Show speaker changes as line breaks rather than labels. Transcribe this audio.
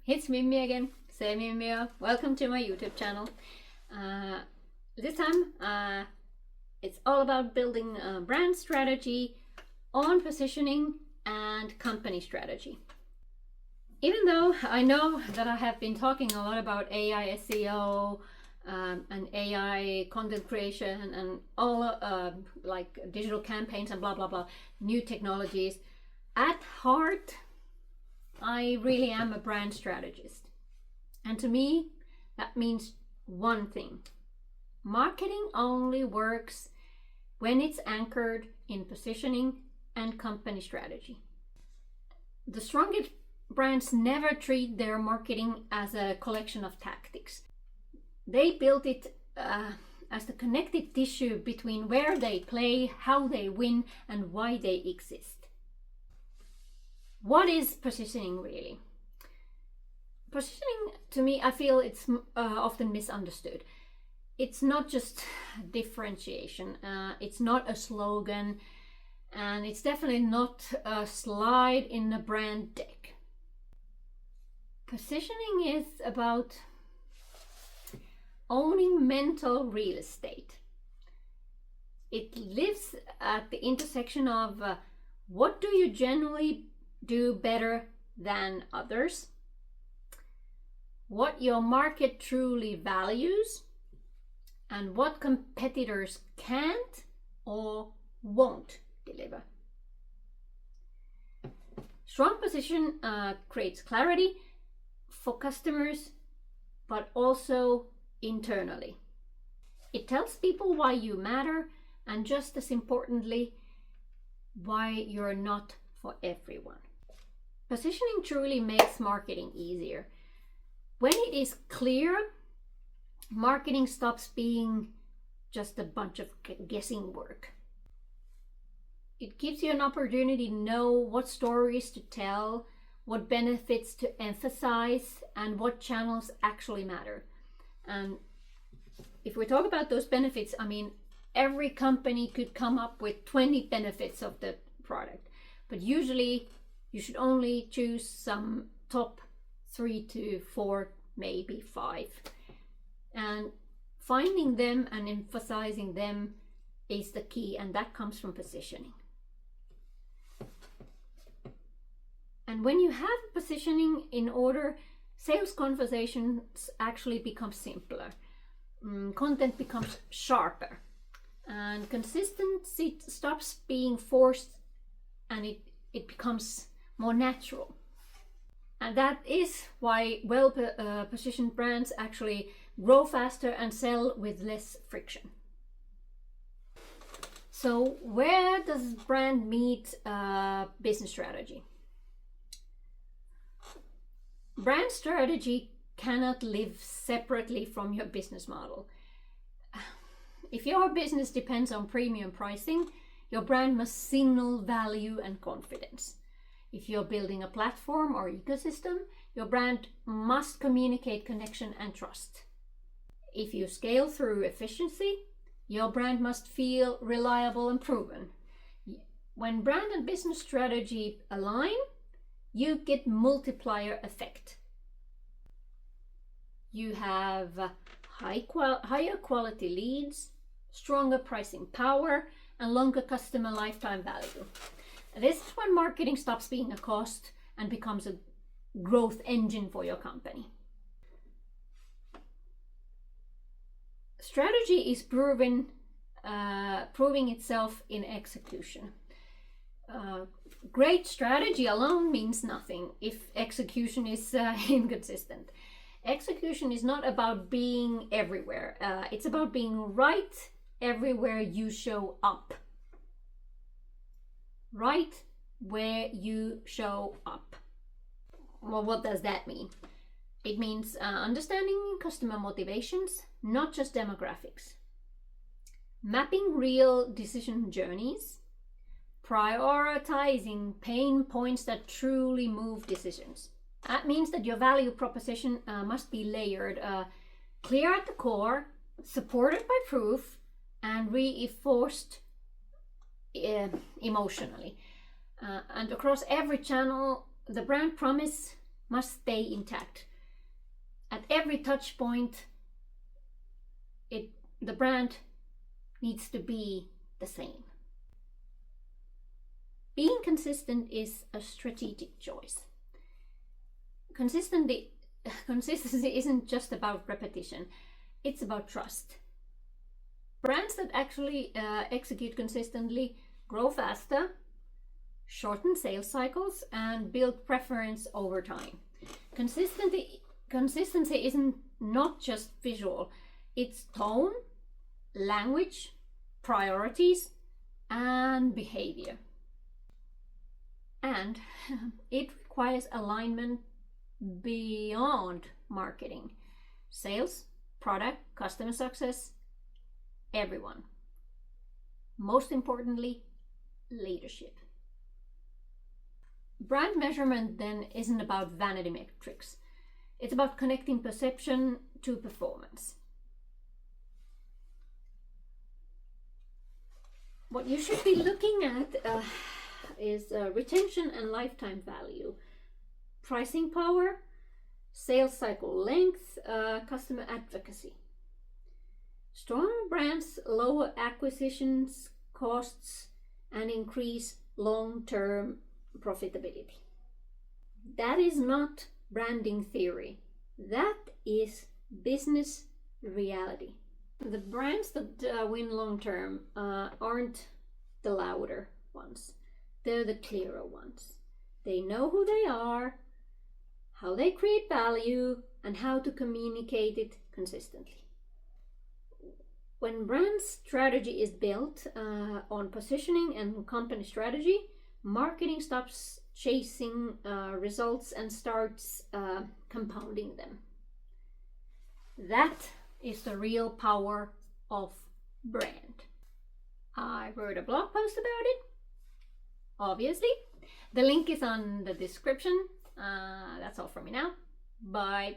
it's Mimmi again, C-Mimmi-O. Welcome to my YouTube channel. This time it's all about building a brand strategy on positioning and company strategy. Even though I know that I have been talking a lot about AI SEO and AI content creation and all like digital campaigns and blah blah blah, new technologies, at heart I really am a brand strategist. And to me, that means one thing. Marketing only works when it's anchored in positioning and company strategy. The strongest brands never treat their marketing as a collection of tactics. They build it as the connective tissue between where they play, how they win, and why they exist. What is positioning really? Positioning, to me, I feel it's often misunderstood. It's not just differentiation, it's not a slogan, and it's definitely not a slide in a brand deck. Positioning is about owning mental real estate. It lives at the intersection of what do you generally do better than others, what your market truly values, and what competitors can't or won't deliver. Strong position creates clarity for customers, but also internally. It tells people why you matter, and just as importantly, why you're not for everyone. Positioning truly makes marketing easier. When it is clear, marketing stops being just a bunch of guessing work. It gives you an opportunity to know what stories to tell, what benefits to emphasize, and what channels actually matter. And if we talk about those benefits, I mean, every company could come up with 20 benefits of the product, but usually you should only choose some top 3 to 4, maybe 5. And finding them and emphasizing them is the key, and that comes from positioning. And when you have positioning in order, sales conversations actually become simpler. Content becomes sharper, and consistency stops being forced, and it becomes more natural. And that is why well-positioned brands actually grow faster and sell with less friction. So where does brand meet business strategy? Brand strategy cannot live separately from your business model. If your business depends on premium pricing, your brand must signal value and confidence. If you're building a platform or ecosystem, your brand must communicate connection and trust. If you scale through efficiency, your brand must feel reliable and proven. When brand and business strategy align, you get multiplier effect. You have higher quality leads, stronger pricing power, and longer customer lifetime value. This is when marketing stops being a cost and becomes a growth engine for your company. Strategy is proving itself in execution. Great strategy alone means nothing if execution is inconsistent. Execution is not about being everywhere. It's about being right everywhere you show up. Right where you show up. Well, what does that mean? It means understanding customer motivations, not just demographics. Mapping real decision journeys. Prioritizing pain points that truly move decisions. That means that your value proposition must be layered, clear at the core, supported by proof, and reinforced emotionally. And across every channel, the brand promise must stay intact. At every touch point, the brand needs to be the same. Being consistent is a strategic choice. Consistency isn't just about repetition, it's about trust. Brands that actually execute consistently grow faster, shorten sales cycles, and build preference over time. Consistency isn't not just visual, it's tone, language, priorities, and behavior. And it requires alignment beyond marketing. Sales, product, customer success, everyone. Most importantly, leadership. Brand measurement then isn't about vanity metrics. It's about connecting perception to performance. What you should be looking at is retention and lifetime value, pricing power, sales cycle length, customer advocacy. Strong brands lower acquisitions costs and increase long-term profitability. That is not branding theory. That is business reality. The brands that win long-term aren't the louder ones. They're the clearer ones. They know who they are, how they create value, and how to communicate it consistently. When brand strategy is built on positioning and company strategy, marketing stops chasing results and starts compounding them. That is the real power of brand. I wrote a blog post about it, obviously. The link is on the description. That's all from me now. Bye.